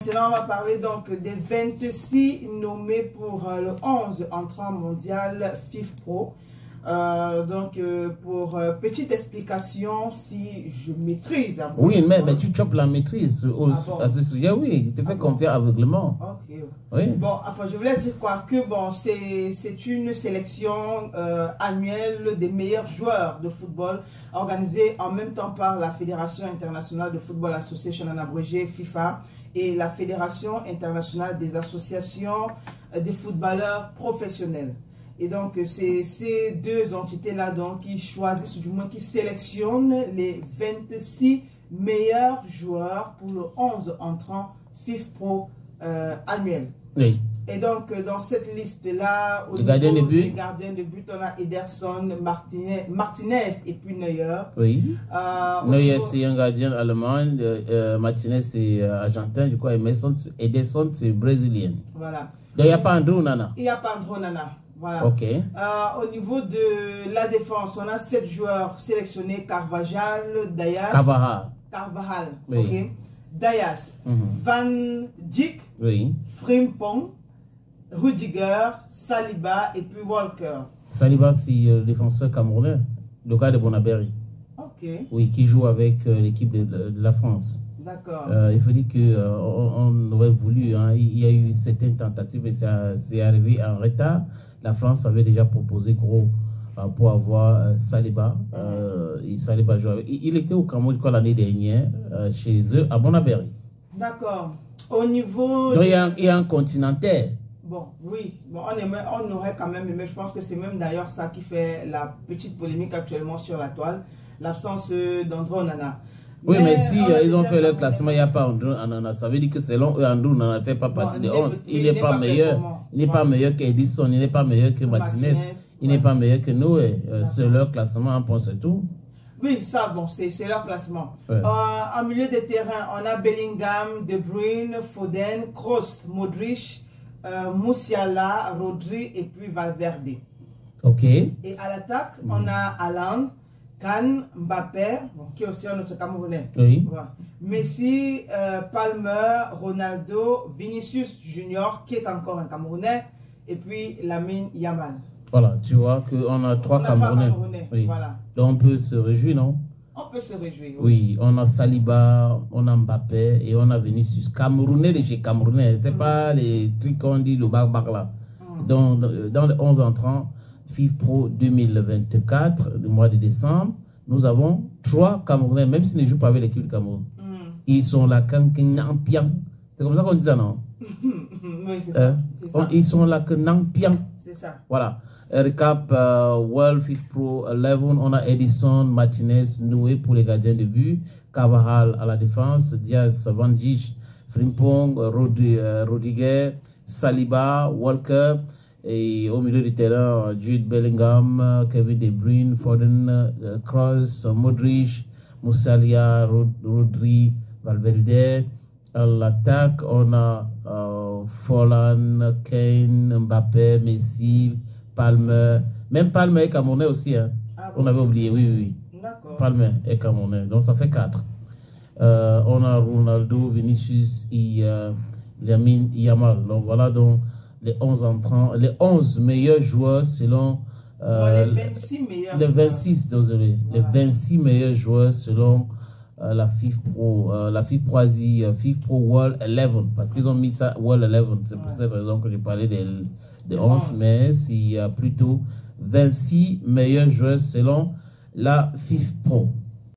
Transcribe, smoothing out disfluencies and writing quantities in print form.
Maintenant, on va parler donc des 26 nommés pour le 11 entrant mondial FIFPro. Pour petite explication, si je maîtrise. Oui, mais tu chopes la maîtrise à ce sujet, oui, tu te fais confiance aveuglement. Ok. Oui. Bon, enfin, je voulais dire quoi que bon, c'est une sélection annuelle des meilleurs joueurs de football organisée en même temps par la Fédération internationale de football association en abrégé FIFA et la Fédération internationale des associations des footballeurs professionnels. Et donc, c'est ces deux entités-là qui choisissent, du moins qui sélectionnent les 26 meilleurs joueurs pour le 11 entrant FIFPro annuel. Oui. Et donc, dans cette liste-là, au gardien de but, on a Ederson, Martinez et puis Neuer. Oui. Neuer, c'est un gardien allemand. Martinez, c'est argentin. Du coup, Ederson, c'est brésilien. Voilà. Donc, il n'y a pas Andrew Nana. Il n'y a pas Andrew Nana. Voilà. Ok. Au niveau de la défense, on a 7 joueurs sélectionnés: Carvajal, Dias. Carvajal. Oui. Ok. Dias, Van Dijk, oui. Frimpong, Rudiger, Saliba et puis Walker. Saliba, c'est le défenseur camerounais, le gars de Bonabéry. Ok. Oui, qui joue avec l'équipe de la France. D'accord. Il faut dire qu'on aurait voulu, hein, il y a eu certaines tentatives, mais c'est arrivé en retard. La France avait déjà proposé gros pour avoir Saliba. Et Saliba jouait avec. Il était au Cameroun l'année dernière, chez eux, à Bonabéry. D'accord. Au niveau... Donc il y a un continentaire. Bon, oui. Bon, on aurait quand même aimé, je pense que c'est même d'ailleurs ça qui fait la petite polémique actuellement sur la toile, l'absence d'Andrew Nana. Oui, mais si ils ont fait leur classement, il n'y a pas Andrew Nana. Ça veut dire que selon eux, Andrew Nana ne fait pas partie des 11. Il n'est pas meilleur. Il n'est pas meilleur qu'Edison, il n'est pas meilleur que Martinez, il n'est pas meilleur que Noé. C'est leur classement, on pense tout. Oui, ça, bon, c'est leur classement. Ouais. En milieu de terrain, on a Bellingham, De Bruyne, Foden, Kroos, Modric, Musiala, Rodri et puis Valverde. Ok. Et à l'attaque, on a Haaland, Kane, Mbappé, qui est aussi un autre Camerounais. Oui. Voilà. Messi, Palmer, Ronaldo, Vinicius Junior, qui est encore un Camerounais, et puis Lamine Yamal. Voilà, tu vois qu'on a trois Camerounais. Oui. Voilà. Donc on peut se réjouir, non? On peut se réjouir. Oui, on a Saliba, on a Mbappé et on a Vinicius. Camerounais de chez Camerounais. Ce n'est pas les trucs qu'on dit le bac là. Donc, dans les 11 entrants, FIFPro 2024, le mois de décembre, nous avons 3 Camerounais, même s'ils ne jouent pas avec l'équipe du Cameroun. Ils sont là, c'est comme ça qu'on dit ça, non? Oui, c'est ça. Ils sont là, c'est ça. Voilà. Recap, World FIFPro 11, on a Edison, Martinez, Noé pour les gardiens de but, Carvajal à la défense, Diaz, Van Dijk, Frimpong, Rudiger, Saliba, Walker, et au milieu du terrain, Jude Bellingham, Kevin De Bruyne, Foden, Kroos, Modric, Musiala, Rodri, Valverde. À l'attaque, on a Folland, Kane, Mbappé, Messi, Palmer. Même Palmer est Camerounais aussi. Hein. Ah bon? On avait oublié, oui. Palmer est Camerounais, donc ça fait 4. On a Ronaldo, Vinicius et Lamine Yamal. Donc voilà donc les 11 entrants, les 11 meilleurs joueurs selon... les 26 meilleurs. Les 26, désolé. Voilà. Les 26 meilleurs joueurs selon la FIFPro. La FIFPro a dit FIFPro World 11 parce qu'ils ont mis ça World 11. C'est pour cette raison que j'ai parlé des 11, mais il y a plutôt 26 meilleurs joueurs selon la FIFPro.